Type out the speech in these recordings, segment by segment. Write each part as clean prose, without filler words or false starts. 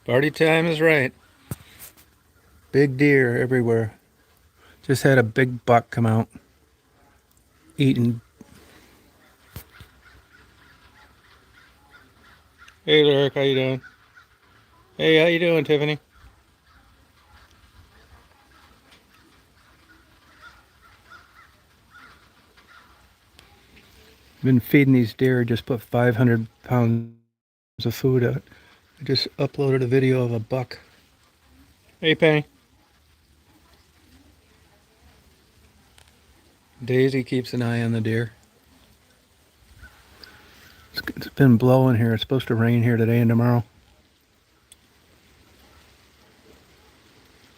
Party time is right. Big deer everywhere. Just had a big buck come out eating. Hey, Lyric, how you doing? Hey, how you doing, Tiffany? Been feeding these deer. Just put 500 pounds of food out. I just uploaded a video of a buck. Hey, Penny. Daisy keeps an eye on the deer. It's been blowing here. It's supposed to rain here today and tomorrow.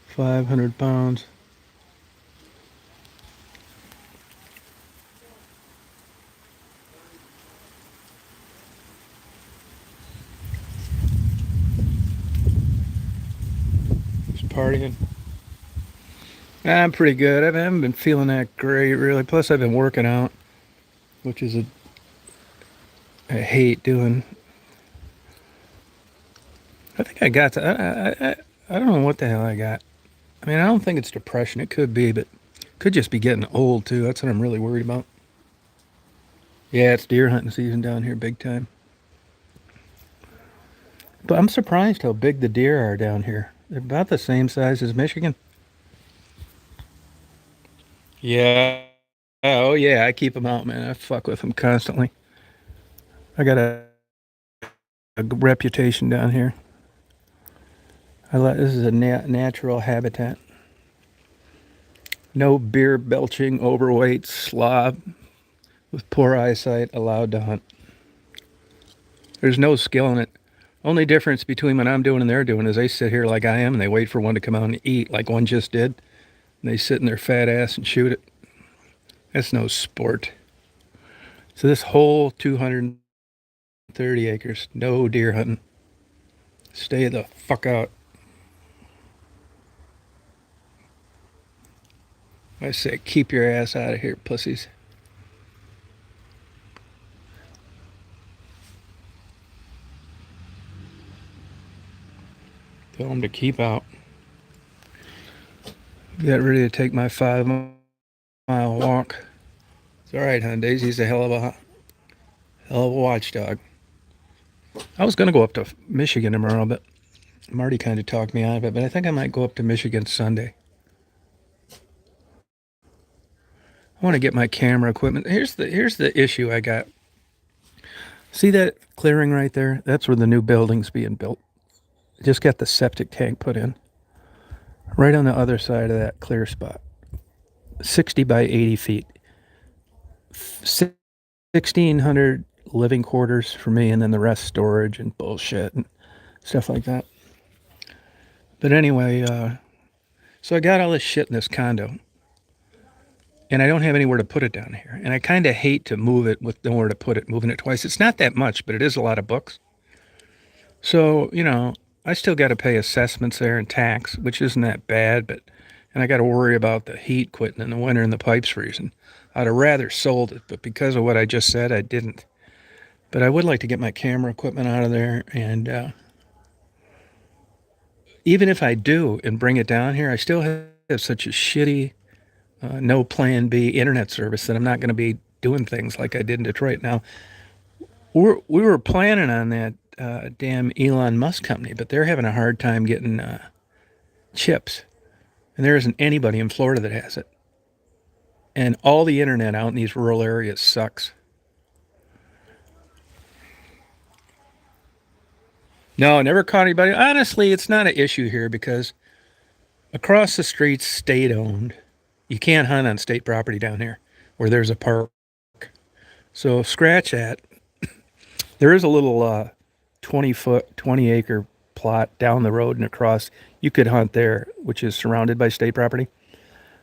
500 pounds. Just partying. I'm pretty good. I haven't been feeling that great, really. Plus, I've been working out, which is I hate doing. I think I got to. I don't know what the hell I got. I mean, I don't think it's depression. It could be, but it could just be getting old too. That's what I'm really worried about. Yeah, it's deer hunting season down here, big time. But I'm surprised how big the deer are down here. They're about the same size as Michigan. Yeah. Oh yeah, I keep them out, man. I fuck with them constantly. I got a reputation down here. This is a natural habitat. No beer belching, overweight slob with poor eyesight allowed to hunt. There's no skill in it. Only difference between what I'm doing and they're doing is they sit here like I am and they wait for one to come out and eat like one just did. And they sit in their fat ass and shoot it. That's no sport. So this whole 230 acres, no deer hunting. Stay the fuck out. I say keep your ass out of here, pussies. Tell them to keep out. Get ready to take my 5 mile walk. It's all right, huh? Daisy's a hell of a watchdog. I was gonna go up to Michigan tomorrow, but Marty kind of talked me out of it. But I think I might go up to Michigan Sunday. I want to get my camera equipment. Here's the issue I got. See that clearing right there? That's where the new building's being built. Just got the septic tank put in. Right on the other side of that clear spot. 60 by 80 feet. 1,600 living quarters for me, and then the rest storage and bullshit and stuff like that. But anyway, so I got all this shit in this condo, and I don't have anywhere to put it down here. And I kind of hate to move it with nowhere to put it, moving it twice. It's not that much, but it is a lot of books. So, I still got to pay assessments there and tax, which isn't that bad, but, and I got to worry about the heat quitting in the winter and the pipes freezing. I'd have rather sold it, but because of what I just said, I didn't. But I would like to get my camera equipment out of there, and even if I do and bring it down here, I still have such a shitty, no plan B internet service that I'm not going to be doing things like I did in Detroit. Now, we were planning on that damn Elon Musk company, but they're having a hard time getting chips. And there isn't anybody in Florida that has it. And all the internet out in these rural areas sucks. No, never caught anybody. Honestly, it's not an issue here because across the street's state owned. You can't hunt on state property down here where there's a park. So scratch that. There is a little 20-foot, 20-acre plot down the road and across. You could hunt there, which is surrounded by state property.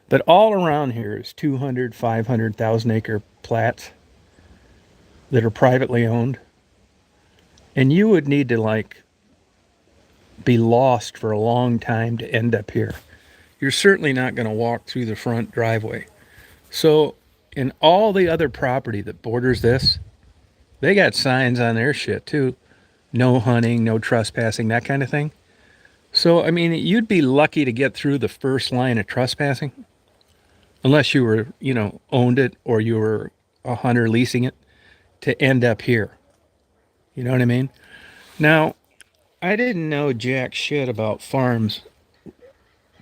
But all around here is 200, 500,000 acre plats that are privately owned. And you would need to like be lost for a long time to end up here. You're certainly not going to walk through the front driveway. So, in all the other property that borders this, they got signs on their shit too. No hunting, no trespassing, that kind of thing. So, I mean, you'd be lucky to get through the first line of trespassing unless you were, owned it or you were a hunter leasing it to end up here. You know what I mean? Now, I didn't know jack shit about farms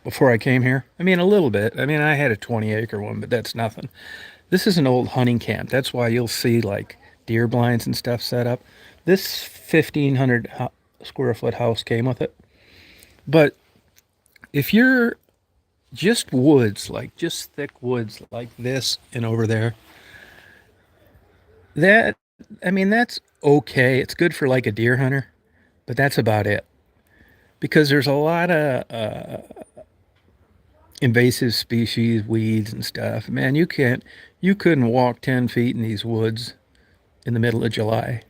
before I came here. I mean, a little bit. I mean, I had a 20-acre one, but that's nothing. This is an old hunting camp. That's why you'll see like deer blinds and stuff set up. This 1,500 square foot house came with it. But if you're just woods, like just thick woods like this and over there, that, I mean, that's okay. It's good for like a deer hunter, but that's about it. Because there's a lot of invasive species, weeds and stuff. Man, you couldn't walk 10 feet in these woods in the middle of July.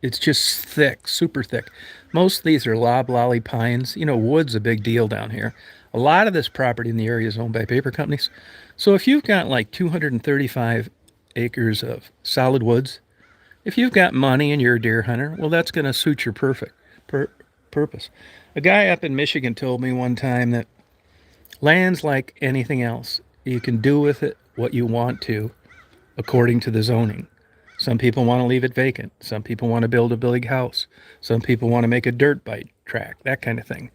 It's just thick, super thick. Most of these are loblolly pines. Wood's a big deal down here. A lot of this property in the area is owned by paper companies. So if you've got like 235 acres of solid woods, if you've got money and you're a deer hunter, well, that's going to suit your perfect purpose. A guy up in Michigan told me one time that land's like anything else. You can do with it what you want to according to the zoning. Some people want to leave it vacant. Some people want to build a big house. Some people want to make a dirt bike track, that kind of thing.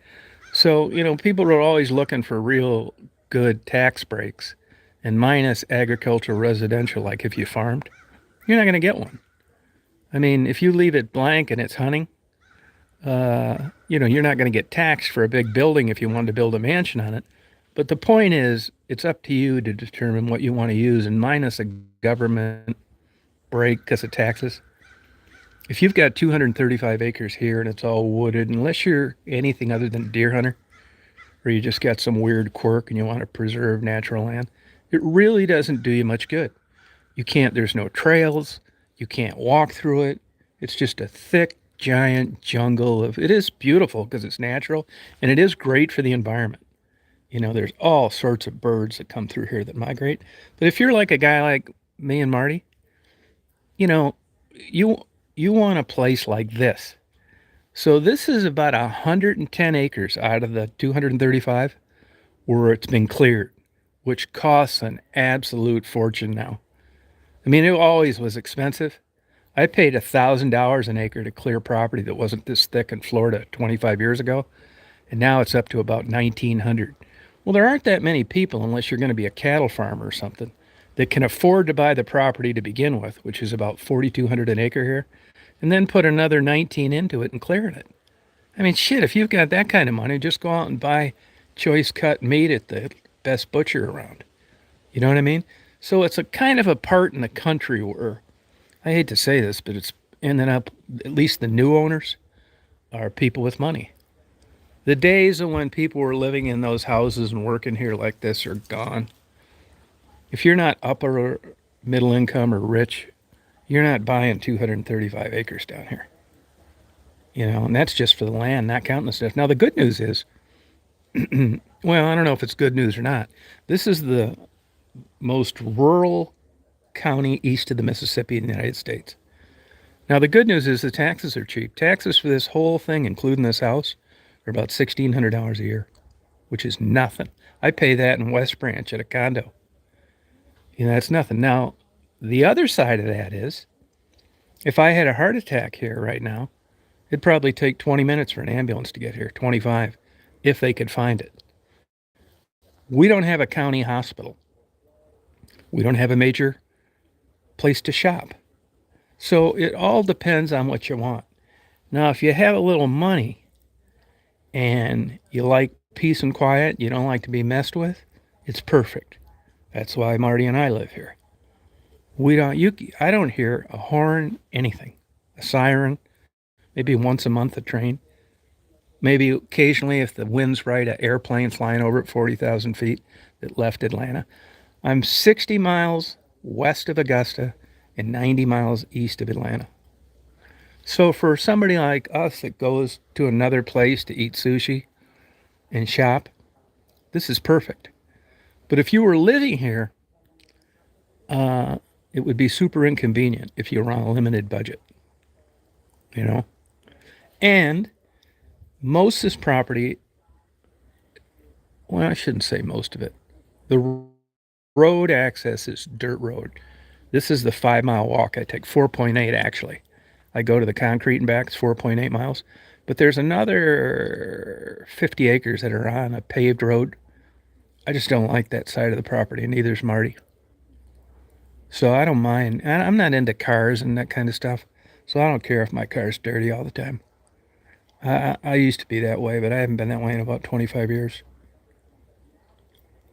So, people are always looking for real good tax breaks. And minus agricultural residential, like if you farmed, you're not going to get one. I mean, if you leave it blank and it's hunting, you're not going to get taxed for a big building if you wanted to build a mansion on it. But the point is, it's up to you to determine what you want to use, and minus a government break because of taxes. If you've got 235 acres here and it's all wooded, unless you're anything other than a deer hunter, or you just got some weird quirk and you want to preserve natural land, it really doesn't do you much good. There's no trails, you can't walk through it. It's just a thick, giant jungle it is beautiful because it's natural, and it is great for the environment. There's all sorts of birds that come through here that migrate. But if you're like a guy like me and Marty, you know, you you want a place like this. So this is about 110 acres out of the 235 where it's been cleared, which costs an absolute fortune now. I mean, it always was expensive. I paid $1,000 an acre to clear property that wasn't this thick in Florida 25 years ago, and now it's up to about 1,900. Well, there aren't that many people, unless you're going to be a cattle farmer or something, that can afford to buy the property to begin with, which is about 4,200 an acre here, and then put another 19 into it and clearing it. I mean, shit, if you've got that kind of money, just go out and buy choice cut meat at the best butcher around. You know what I mean? So it's a kind of a part in the country where, I hate to say this, but it's ending up, at least the new owners are people with money. The days of when people were living in those houses and working here like this are gone. If you're not upper or middle income or rich, you're not buying 235 acres down here. And that's just for the land, not counting the stuff. Now, the good news is, well, I don't know if it's good news or not. This is the most rural county east of the Mississippi in the United States. Now, the good news is the taxes are cheap. Taxes for this whole thing, including this house, are about $1,600 a year, which is nothing. I pay that in West Branch at a condo. That's nothing. Now, the other side of that is, if I had a heart attack here right now, it'd probably take 20 minutes for an ambulance to get here, 25, if they could find it. We don't have a county hospital. We don't have a major place to shop. So it all depends on what you want. Now, if you have a little money and you like peace and quiet, you don't like to be messed with, it's perfect. That's why Marty and I live here. I don't hear a horn, anything, a siren, maybe once a month a train. Maybe occasionally, if the wind's right, an airplane flying over at 40,000 feet that left Atlanta. I'm 60 miles west of Augusta and 90 miles east of Atlanta. So for somebody like us that goes to another place to eat sushi and shop, this is perfect. But if you were living here, it would be super inconvenient if you were on a limited budget. And most of this property Well, I shouldn't say most of it. The road access is dirt road. This is the 5 mile walk I take, 4.8 actually. I go to the concrete and back, it's 4.8 miles. But there's another 50 acres that are on a paved road. I just don't like that side of the property, and neither's Marty. So I don't mind. I'm not into cars and that kind of stuff. So I don't care if my car's dirty all the time. I used to be that way, but I haven't been that way in about 25 years.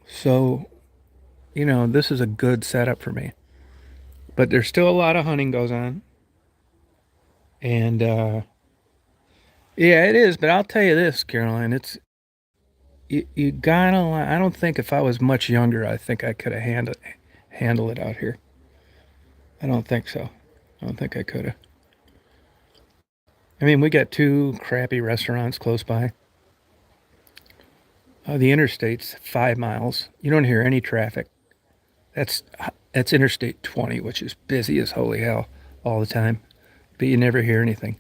So, this is a good setup for me. But there's still a lot of hunting goes on. And yeah, it is. But I'll tell you this, Caroline, you gotta. I don't think if I was much younger, I think I could have handle it out here. I don't think so. I don't think I could have. I mean, we got two crappy restaurants close by. The interstate's 5 miles. You don't hear any traffic. That's that's Interstate 20, which is busy as holy hell all the time, but you never hear anything.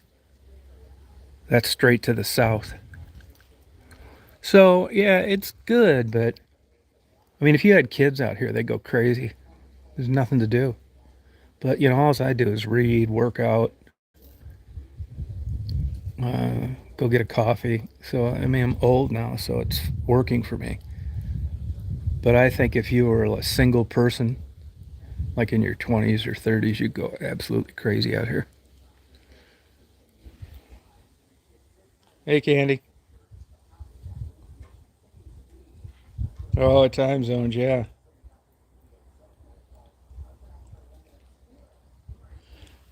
That's straight to the south. So yeah, it's good, but I mean, if you had kids out here, they'd go crazy. There's nothing to do. But all I do is read, work out, go get a coffee. So I mean, I'm old now, so it's working for me. But I think if you were a single person, like in your 20s or 30s, you'd go absolutely crazy out here. Hey, Candy. Oh, time zones, yeah.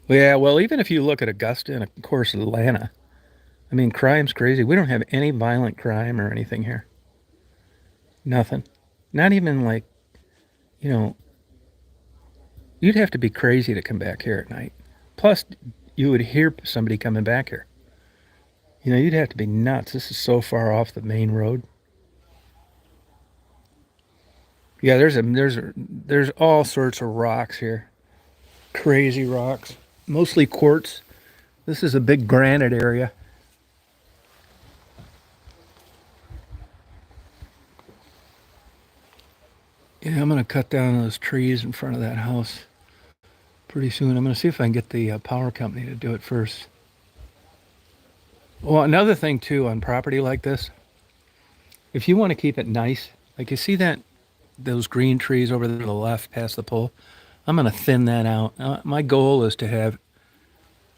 Well, yeah, well, even if you look at Augusta and, of course, Atlanta, I mean, crime's crazy. We don't have any violent crime or anything here. Nothing. Not even like, you know, you'd have to be crazy to come back here at night. Plus, you would hear somebody coming back here. You'd have to be nuts. This is so far off the main road. Yeah, there's all sorts of rocks here. Crazy rocks. Mostly quartz. This is a big granite area. Yeah, I'm gonna cut down those trees in front of that house pretty soon. I'm gonna see if I can get the power company to do it first. Well, another thing too on property like this, if you want to keep it nice, like you see that those green trees over there to the left past the pole, I'm gonna thin that out. My goal is to have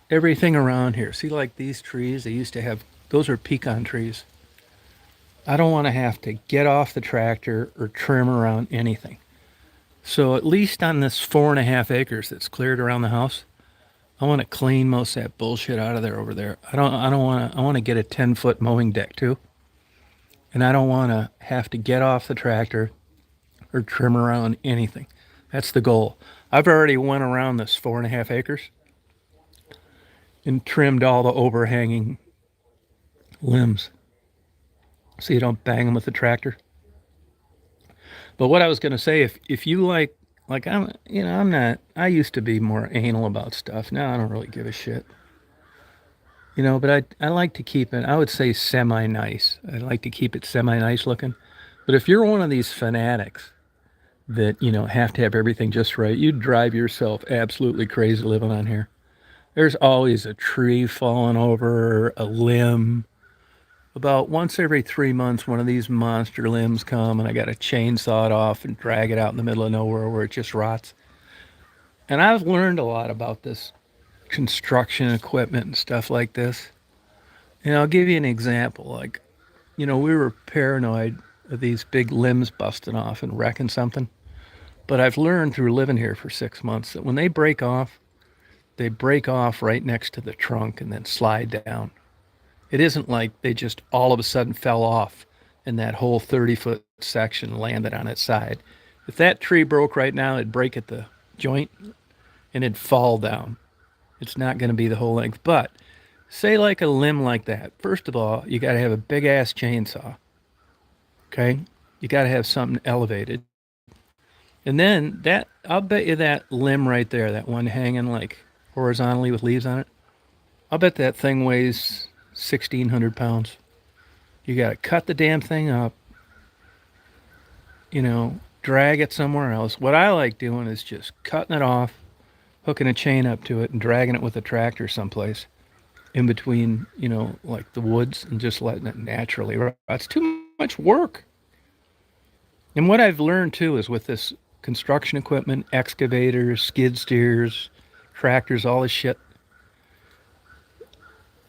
everything around here. See, like these trees, they used to have. Those are pecan trees. I don't want to have to get off the tractor or trim around anything. So at least on this 4.5 acres that's cleared around the house, I want to clean most of that bullshit out of there over there. I don't want to. I want to get a 10-foot mowing deck too, and I don't want to have to get off the tractor or trim around anything. That's the goal. I've already went around this 4.5 acres and trimmed all the overhanging limbs so you don't bang them with the tractor. But what I was going to say, if you like I'm not. I used to be more anal about stuff. Now I don't really give a shit. But I like to keep it. I would say semi nice. I like to keep it semi nice looking. But if you're one of these fanatics that have to have everything just right, you'd drive yourself absolutely crazy living on here. There's always a tree falling over, a limb. About once every 3 months, one of these monster limbs come, and I got to chainsaw it off and drag it out in the middle of nowhere where it just rots. And I've learned a lot about this construction equipment and stuff like this. And I'll give you an example. Like, we were paranoid of these big limbs busting off and wrecking something. But I've learned through living here for 6 months that when they break off right next to the trunk and then slide down. It isn't like they just all of a sudden fell off and that whole 30-foot section landed on its side. If that tree broke right now, it'd break at the joint and it'd fall down. It's not going to be the whole length. But say like a limb like that. First of all, you got to have a big ass chainsaw. Okay? You got to have something elevated. And then I'll bet you that limb right there, that one hanging like horizontally with leaves on it, I'll bet that thing weighs 1,600 pounds. You got to cut the damn thing up, drag it somewhere else. What I like doing is just cutting it off, hooking a chain up to it, and dragging it with a tractor someplace in between, like the woods, and just letting it naturally rot. It's too much work. And what I've learned too is with this construction equipment, excavators, skid steers, tractors, all this shit,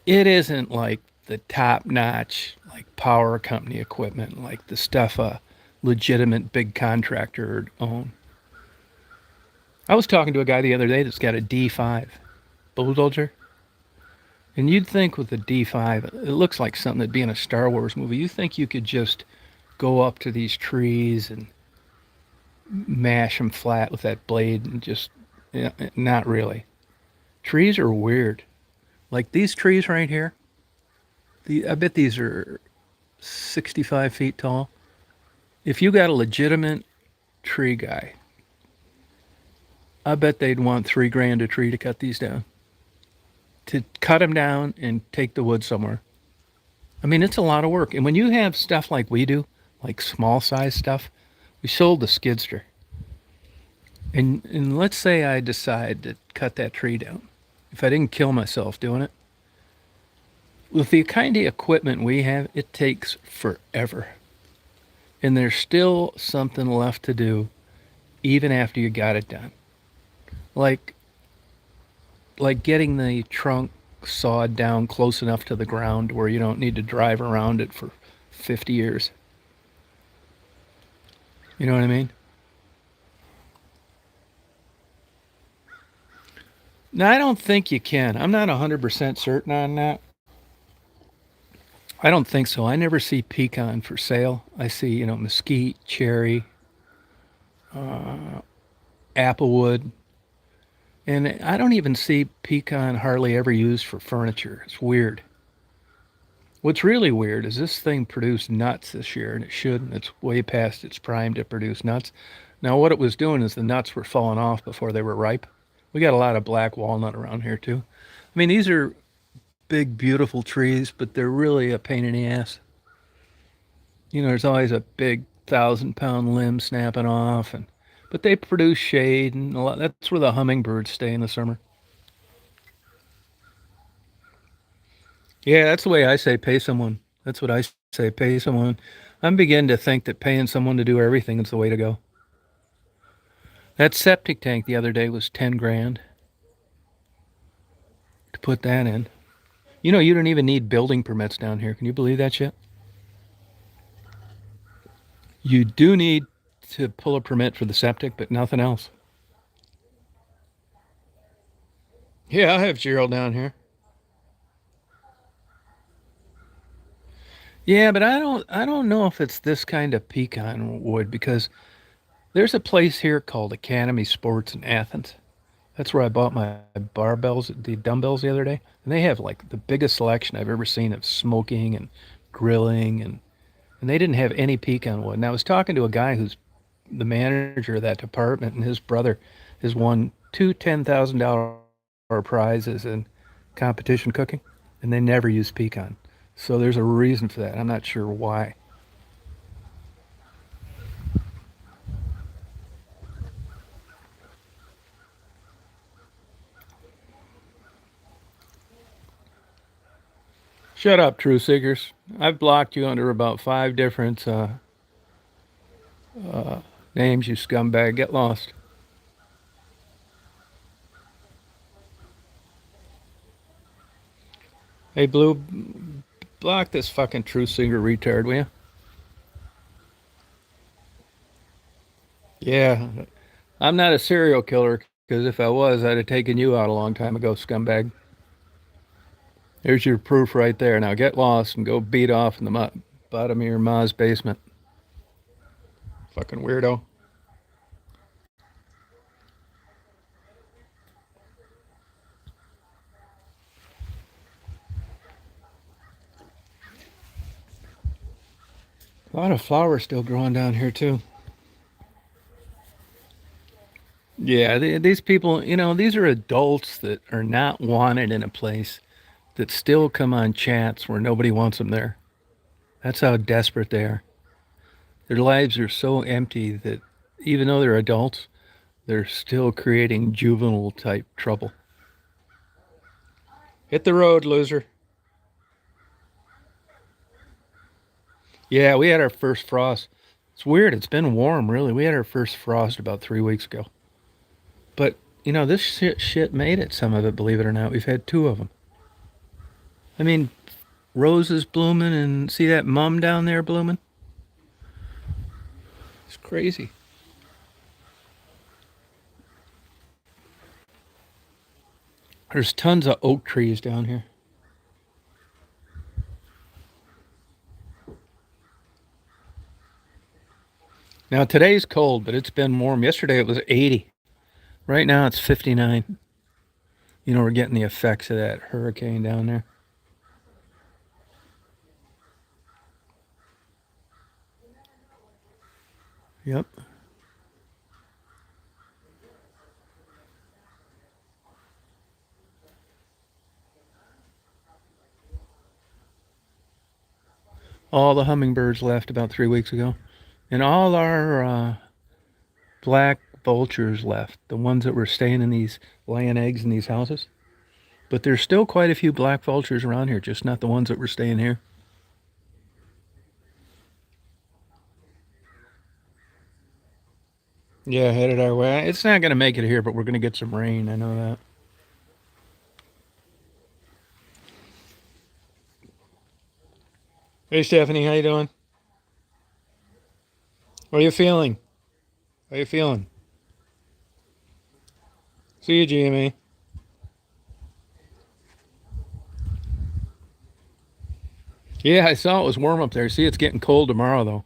it isn't like the top notch, like power company equipment, like the stuff a legitimate big contractor would own. I was talking to a guy the other day that's got a D5 bulldozer, and you'd think with the D5, it looks like something that'd be in a Star Wars movie. You think you could just go up to these trees and mash them flat with that blade and just, not really. Trees are weird. Like these trees right here, I bet these are 65 feet tall. If you got a legitimate tree guy, I bet they'd want 3 grand a tree to cut these down. To cut them down and take the wood somewhere. I mean, it's a lot of work. And when you have stuff like we do, like small size stuff, we sold the skidster. And let's say I decide to cut that tree down. If I didn't kill myself doing it, with the kind of equipment we have, it takes forever. And there's still something left to do even after you got it done. Like getting the trunk sawed down close enough to the ground where you don't need to drive around it for 50 years. You know what I mean? Now, I don't think you can. I'm not 100% certain on that. I don't think so. I never see pecan for sale. I see, mesquite, cherry, applewood, and I don't even see pecan hardly ever used for furniture. It's weird. What's really weird is this thing produced nuts this year, and it shouldn't. It's way past its prime to produce nuts. Now, what it was doing is the nuts were falling off before they were ripe. We got a lot of black walnut around here, too. I mean, these are big, beautiful trees, but they're really a pain in the ass. There's always a big 1,000-pound limb snapping off, but they produce shade, and a lot. That's where the hummingbirds stay in the summer. Yeah, that's the way I say pay someone. That's what I say pay someone. I'm beginning to think that paying someone to do everything is the way to go. That septic tank the other day was 10 grand to put that in. You don't even need building permits down here. Can you believe that shit? You do need to pull a permit for the septic, but nothing else. Yeah, I have Gerald down here. Yeah, but I don't know if it's this kind of pecan wood because there's a place here called Academy Sports in Athens. That's where I bought my barbells, the dumbbells the other day. And they have like the biggest selection I've ever seen of smoking and grilling and they didn't have any pecan wood. And I was talking to a guy who's the manager of that department, and his brother has won two $10,000 prizes in competition cooking, and they never use pecan. So there's a reason for that. I'm not sure why. Shut up, True Seekers. I've blocked you under about 5 different names, you scumbag. Get lost. Hey, Blue, block this fucking True Seeker retard, will you? Yeah, I'm not a serial killer, because if I was, I'd have taken you out a long time ago, scumbag. There's your proof right there. Now get lost and go beat off in the bottom of your ma's basement. Fucking weirdo. A lot of flowers still growing down here, too. Yeah, these people, these are adults that are not wanted in a place that still come on chats where nobody wants them there. That's how desperate they are. Their lives are so empty that even though they're adults, they're still creating juvenile type trouble. Hit the road, loser. Yeah, we had our first frost. It's weird. It's been warm, really. We had our first frost about 3 weeks ago. But, this shit made it, some of it, believe it or not. We've had two of them. I mean, roses blooming and see that mum down there blooming? It's crazy. There's tons of oak trees down here. Now today's cold, but it's been warm. Yesterday it was 80. Right now it's 59. We're getting the effects of that hurricane down there. Yep. All the hummingbirds left about 3 weeks ago. And all our black vultures left, the ones that were staying in these, laying eggs in these houses. But there's still quite a few black vultures around here, just not the ones that were staying here. Yeah, headed our way. It's not going to make it here, but we're going to get some rain. I know that. Hey, Stephanie, how you doing? What are you feeling? How you feeling? See you, GMA. Yeah, I saw it was warm up there. See, it's getting cold tomorrow, though.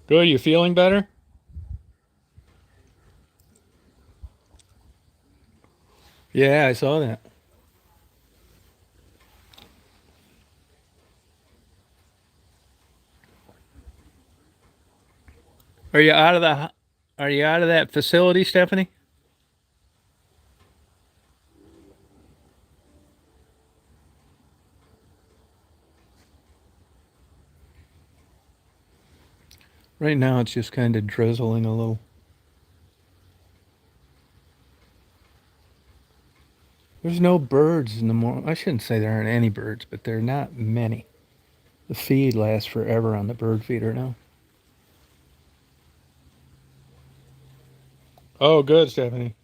Good. You feeling better? Yeah, I saw that. Are you out of the? Are you out of that facility, Stephanie? Right now, it's just kind of drizzling a little. There's no birds in the morning. I shouldn't say there aren't any birds, but there are not many. The feed lasts forever on the bird feeder now. Oh, good, Stephanie.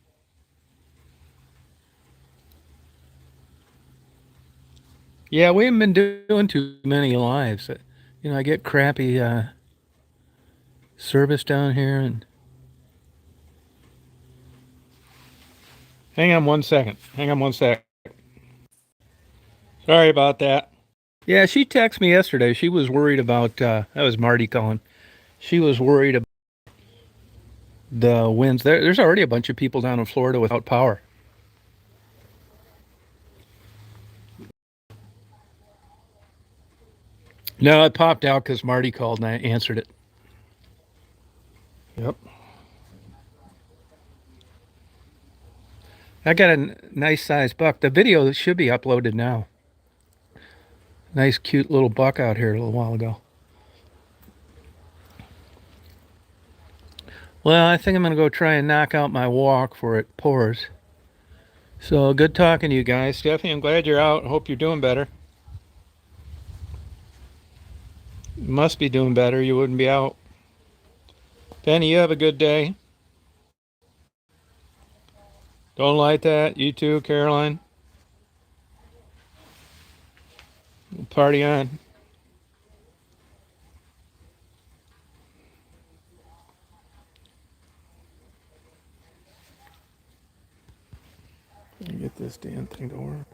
Yeah, we haven't been doing too many lives. I get crappy service down here, and hang on one second. Hang on one sec. Sorry about that. Yeah, she texted me yesterday. She was worried about. That was Marty calling. She was worried about the winds. There's already a bunch of people down in Florida without power. No, it popped out because Marty called and I answered it. Yep. I got a nice sized buck. The video should be uploaded now. Nice, cute little buck out here a little while ago. Well, I think I'm going to go try and knock out my walk before it pours. So good talking to you guys. Stephanie, I'm glad you're out. Hope you're doing better. You must be doing better. You wouldn't be out. Penny, you have a good day. Don't like that. You too, Caroline. Party on. Let me get this damn thing to work.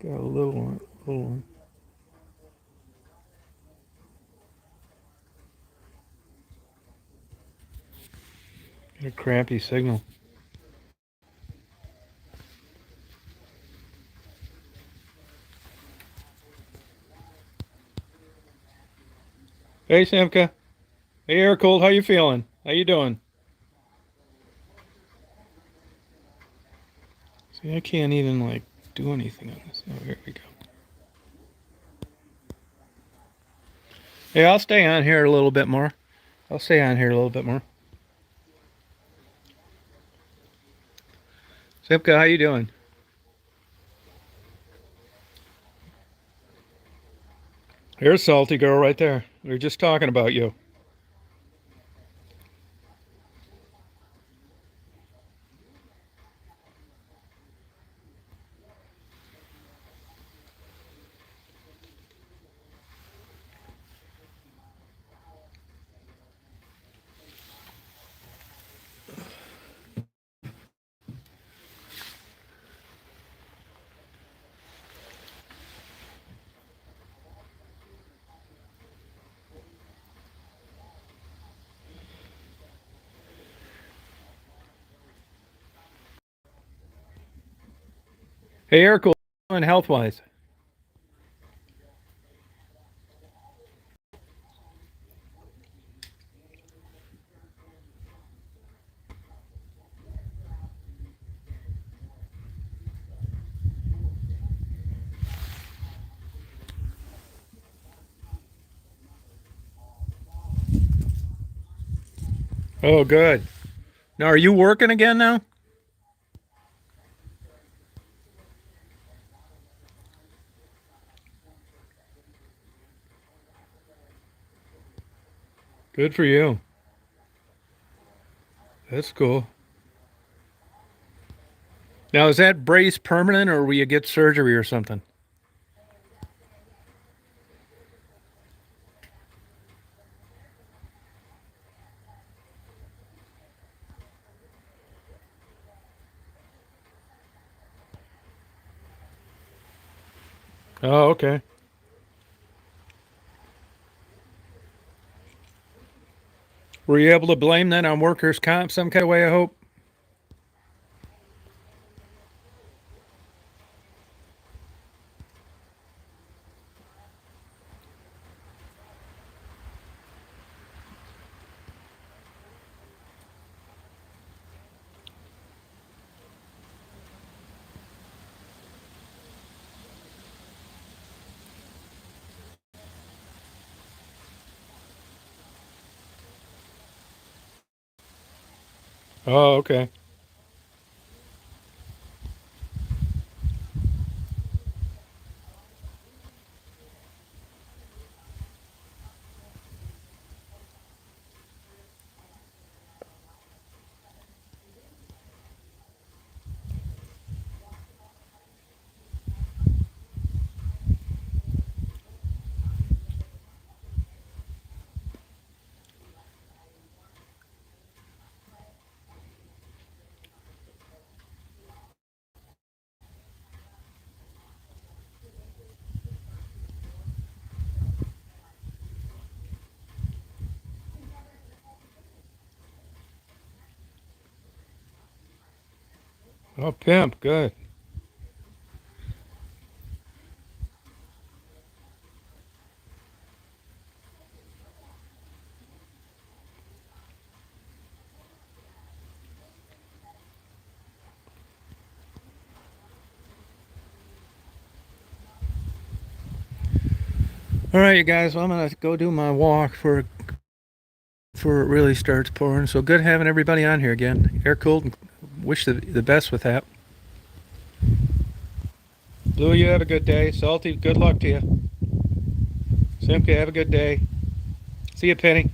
Got a little one. Little one. Got a crappy signal. Hey, Samka. Hey, Aircold. How you feeling? How you doing? See, I can't even like do anything on this. Oh, here we go. Yeah, I'll stay on here a little bit more. I'll stay on here a little bit more. Simka, how you doing? Here's Salty Girl right there. We were just talking about you. Hey, Eric, and health wise. Oh, good. Now, are you working again now? Good for you. That's cool. Now, is that brace permanent or will you get surgery or something? Oh, okay. Were you able to blame that on workers' comp some kind of way, I hope? Oh, okay. Oh, pimp. Good. All right, you guys. Well, I'm gonna go do my walk before it really starts pouring. So good having everybody on here again. Air cooled. Wish the best with that. Blue, you have a good day. Salty, good luck to you. Simka, have a good day. See you, Penny.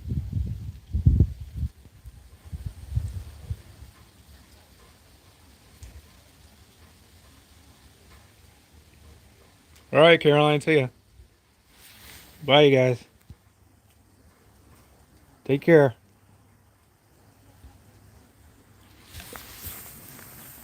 All right, Caroline. See ya. Bye, you guys. Take care.